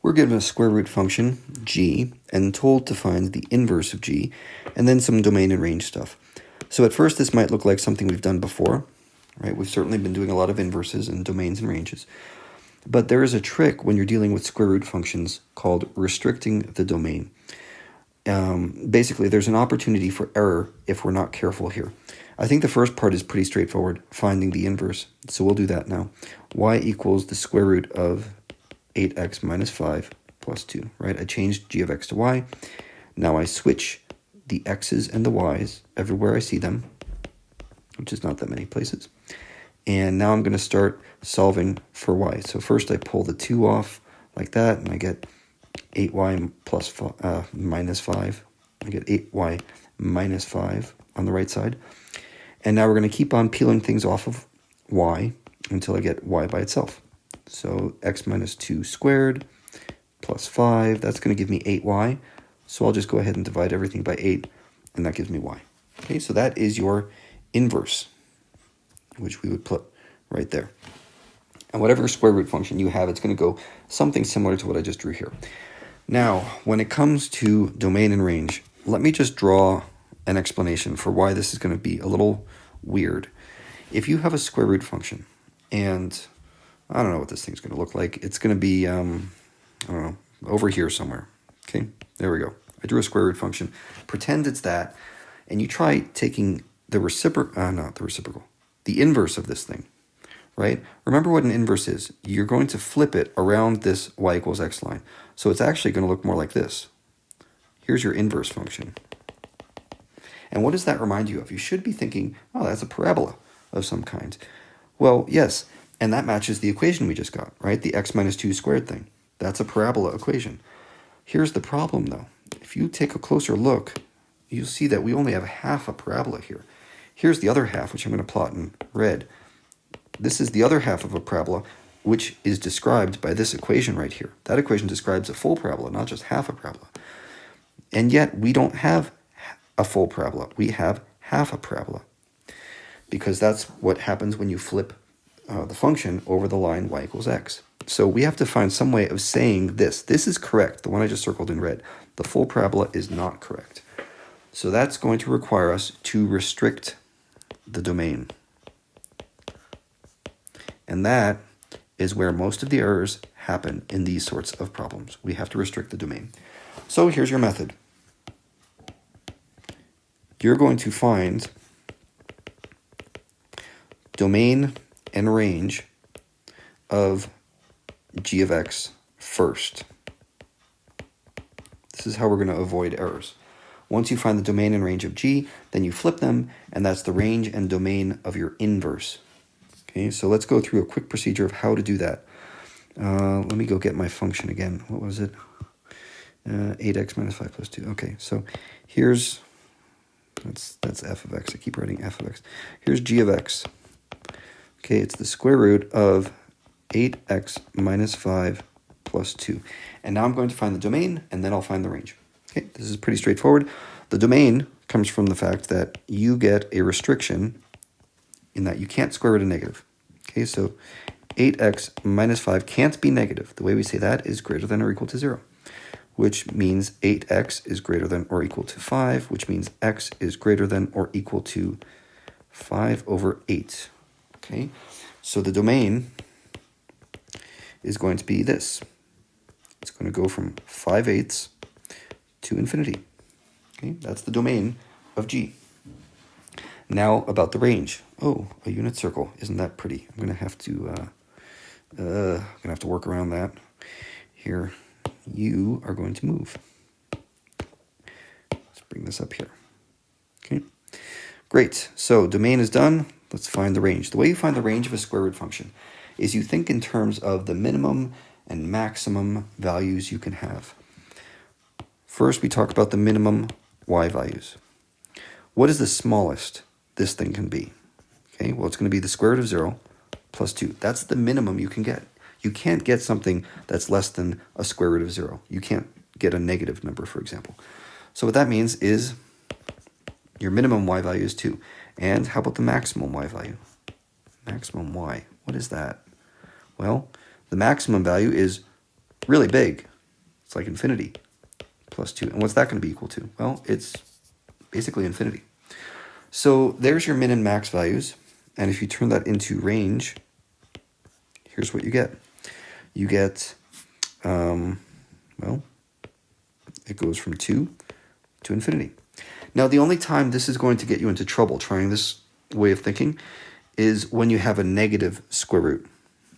We're given a square root function, g, and told to find the inverse of g, and then some domain and range stuff. So at first this might look like something we've done before, right? We've certainly been doing a lot of inverses and domains and ranges. But there is a trick when you're dealing with square root functions called restricting the domain. Basically, there's an opportunity for error if we're not careful here. I think the first part is pretty straightforward, finding the inverse. So we'll do that now. Y equals the square root of 8x minus 5 plus 2, right? I changed g of x to y. Now I switch the x's and the y's everywhere I see them, which is not that many places. And now I'm going to start solving for y. So first I pull the 2 off like that, and I get 8y plus minus 5. I get 8y minus 5 on the right side. And now we're going to keep on peeling things off of y until I get y by itself. So x minus 2 squared plus 5, that's going to give me 8y. So I'll just go ahead and divide everything by 8, and that gives me y. Okay, so that is your inverse, which we would put right there. And whatever square root function you have, it's going to go something similar to what I just drew here. Now, when it comes to domain and range, let me just draw an explanation for why this is going to be a little weird. If you have a square root function, and I don't know what this thing's going to look like. It's going to be, I don't know, over here somewhere. Okay, there we go. I drew a square root function. Pretend it's that, and you try taking the the inverse of this thing, right? Remember what an inverse is. You're going to flip it around this y equals x line. So it's actually going to look more like this. Here's your inverse function. And what does that remind you of? You should be thinking, oh, that's a parabola of some kind. Well, yes, and that matches the equation we just got, right? The x minus 2 squared thing. That's a parabola equation. Here's the problem, though. If you take a closer look, you'll see that we only have half a parabola here. Here's the other half, which I'm going to plot in red. This is the other half of a parabola, which is described by this equation right here. That equation describes a full parabola, not just half a parabola. And yet, we don't have a full parabola. We have half a parabola, because that's what happens when you flip the function over the line y equals x. So we have to find some way of saying this. This is correct, the one I just circled in red. The full parabola is not correct. So that's going to require us to restrict the domain. And that is where most of the errors happen in these sorts of problems. We have to restrict the domain. So here's your method. You're going to find domain and range of g of x first. This is how we're going to avoid errors. Once you find the domain and range of g, then you flip them, and that's the range and domain of your inverse. Okay, so let's go through a quick procedure of how to do that. Let me go get my function again. What was it? 8x minus 5 plus 2. Okay, so here's, that's f of x. I keep writing f of x. Here's g of x. Okay, it's the square root of 8x minus 5 plus 2. And now I'm going to find the domain, and then I'll find the range. Okay, this is pretty straightforward. The domain comes from the fact that you get a restriction in that you can't square root a negative. Okay, so 8x minus 5 can't be negative. The way we say that is greater than or equal to 0, which means 8x is greater than or equal to 5, which means x is greater than or equal to 5 over 8. Okay, so the domain is going to be this. It's going to go from 5/8 to infinity. Okay, that's the domain of g. Now about the range. Oh, a unit circle. Isn't that pretty? I'm going to have to work around that. Here, you are going to move. Let's bring this up here. Okay, great. So domain is done. Let's find the range. The way you find the range of a square root function is you think in terms of the minimum and maximum values you can have. First, we talk about the minimum y values. What is the smallest this thing can be? Okay, well, it's going to be the square root of 0 plus 2. That's the minimum you can get. You can't get something that's less than a square root of 0. You can't get a negative number, for example. So what that means is your minimum y value is 2. And how about the maximum y value? Maximum y. What is that? Well, the maximum value is really big, It's like infinity plus 2. And what's that going to be equal to? Well, it's basically infinity. So there's your min and max values. And if you turn that into range, here's what you get. You get, well, it goes from 2 to infinity. Now, the only time this is going to get you into trouble trying this way of thinking is when you have a negative square root.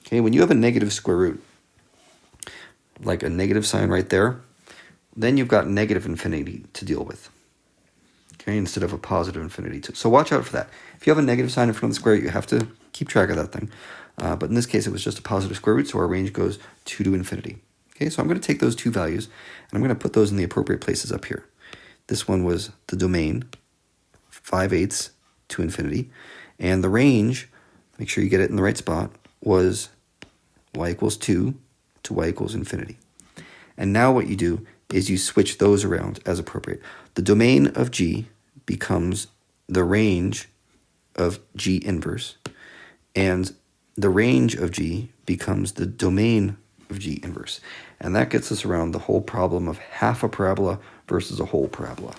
Okay, when you have a negative square root, like a negative sign right there, then you've got negative infinity to deal with. Okay, instead of a positive infinity. So watch out for that. If you have a negative sign in front of the square root, you have to keep track of that thing. But in this case, it was just a positive square root, so our range goes 2 to infinity. Okay, so I'm going to take those two values, and I'm going to put those in the appropriate places up here. This one was the domain, 5/8 to infinity. And the range, make sure you get it in the right spot, was y equals 2 to y equals infinity. And now what you do is you switch those around as appropriate. The domain of G becomes the range of G inverse, and the range of G becomes the domain of G inverse. And that gets us around the whole problem of half a parabola versus a whole parabola.